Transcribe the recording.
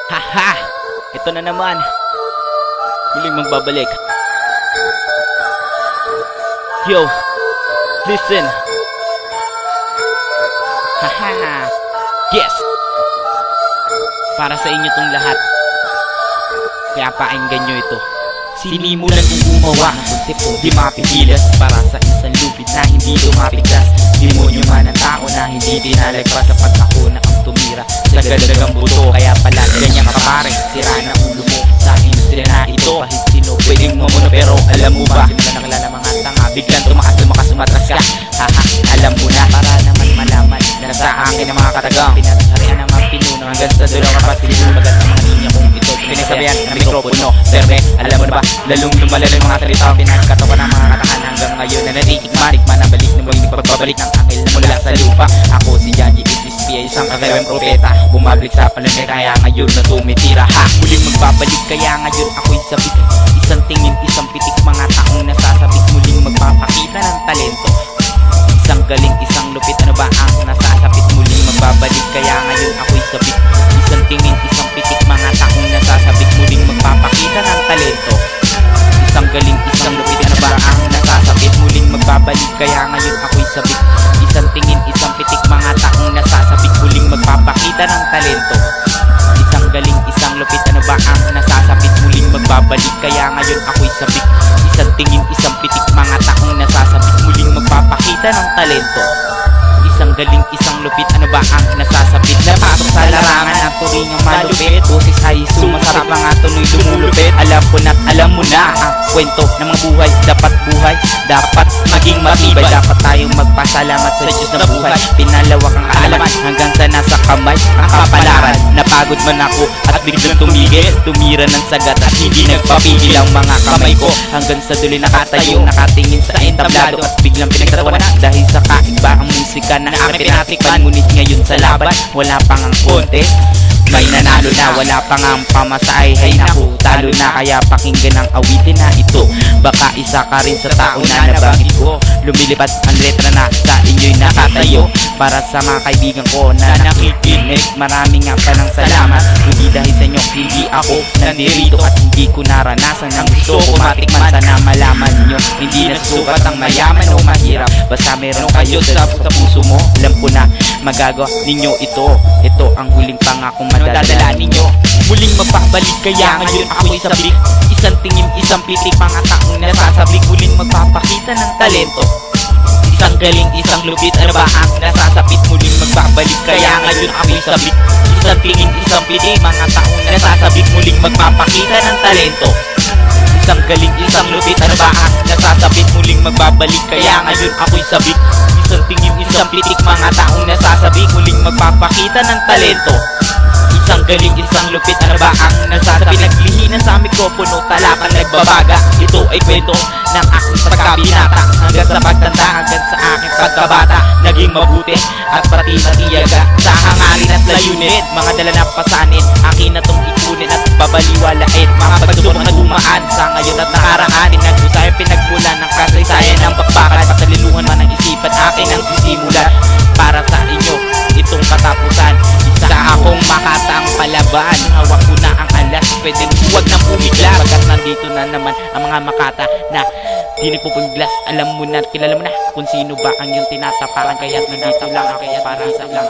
Haha! Ito na naman. Muling magbabalik. Yo! Listen! Haha! Yes! Para sa inyo tong lahat. Kaya pakinggan nyo ito. Sinimulan kong gumawa ng konsepto di mapigilas para sa isang lupit na hindi lumapiglas. Demonyo man ang tao na hindi dinalagpas sapat ako na ang tumira sa galadagang buto. Kaya pala ganyan ka pare, sira na ulo mo sa industriya na ito. Kahit sino pwedeng mamuno pero alam mo ba, hindi mo na nakilala mga tanga, biglang tumakas umatras ka. Haha, alam mo na para naman malaman na sa akin ang mga katagang pinagharian ng mga pinuno hanggang sa dulo kapatid mo magat ang mga linya kung ito pinagsabihan ng mikropono. Pero alam mo na ba, lalong lumalala ng mga salita pinagkatawan ng mga katakan hanggang ngayon na natitikman ang balik na muling pagbabalik ng angel na mula sa lupa. Ako si Janji Itispi, isang kagawang propeta, bumabalik sa palengke kaya ngayon na tumitira. Ha! Muling magbabalik kaya ngayon ako'y sabik, isang tingin, isang pitik, mga taong nasasabik. Muling magpapakita ng talento, isang galing, isang lupit, ano ba ang nasasapit? Muling magbabalik kaya ngayon ako'y sabik, isang tingin, isang pitik, mga taong nasasabik. Muling magpapakita ng talento, isang galing, isang lupit, ano ba ang nasasapit? Muling magbabalik kaya ngayon ako'y sabik, isang tingin, isang pitik, mga taong nasasabik. Muling magpapakita ng talento, isang galing, isang lupit, ano ba ang nasasapit? Muling magbabalik kaya ngayon ako'y sabik, isang tingin, isang pitik, mga taong nasasabik. Muling magpapakita ng talento, isang galing, isang lupit, ano ba ang nasasapit? Napasok sa larangan ang turingang malupit, boses ay sumasarap, mga tuloy lumulupit. Alam ko na't alam mo na ang kwento ng mga buhay. Dapat maging matibay. Dapat tayong magpasalamat sa Diyos na buhay. Pinalawak ang kaalaman hanggang sa nasa kamay ang kapalaran. Napagod man ako at biglang tumigil, tumira ng sagat at hindi nagpapigil ang mga kamay ko hanggang sa dulo nakatayo, nakatingin sa entablado at biglang pinagtatawanan dahil sa kaiba ang musika na aking pinatikman. Ngunit ngayon sa laban wala pang ang konti, may nanalo na, wala pang ang pamasahe. Hay naku, talo na, kaya pakinggan ang awitin na ito. Baka isa ka rin sa tao na nabanggit ko. Lumilipad ang letra na sa inyo'y nakatayo. Para sa mga kaibigan ko na nakikinig, maraming nga palang salamat. Hindi dahil sa inyo, hindi ako nandirito at hindi ko naranasan ang gusto ko matikman. Sana malaman nyo, hindi nasukat ang mayaman o mahirap. Basta meron kayo sa puso mo, alam ko na magagawa ninyo ito. Ito ang huling pangakong madadala ninyo. Muling magbabalik kaya ngayon ako'y sabik, isang tingin, isang pitik, mga taong nasasabik. Muling magpapakita ng talento, isang galing, isang lupit, ano ba ang nasasapit? Muling magbabalik kaya ngayon ako'y sabik, isang tingin, isang pitik, mga taong nasasabik. Muling magpapakita ng talento, isang galing, isang lupit, ano ba ang nasasapit? Muling magbabalik kaya ngayon ako'y sabik, isang tingin, isang pitik, mga taong nasasabik. Muling magpapakita ng talento, isang galing, isang lupit, ano ba ang nasasabik? Pinaglihinan sa mikropono, talakang nagbabaga. Ito ay kwento ng aking pagkabinata hanggang sa pagtanda, hanggang sa aking pagkabata. Naging mabuti at pati matiyaga sa hangarin at layunin. Mga dala na pasanin, akin na tong ikunin at babaliwalain. Mga pagsubok na dumaan sa ngayon at nakaraan, pinag-usay, pinagmulan ng kasaysayan ng bakbakan. Pataliluhan man ang isipan, akin ang sisimulan. Para sa inyo, itong katapusan, isa akong makataang palaban. Hawak ko na ang alas, pwede huwag nang pumiglas. Pagkat nandito na naman ang mga makata na di nagpupuglas. Alam mo na, kilala mo na kung sino ba ang iyong tinatapakan. Kaya nandito lang ako para sa lang.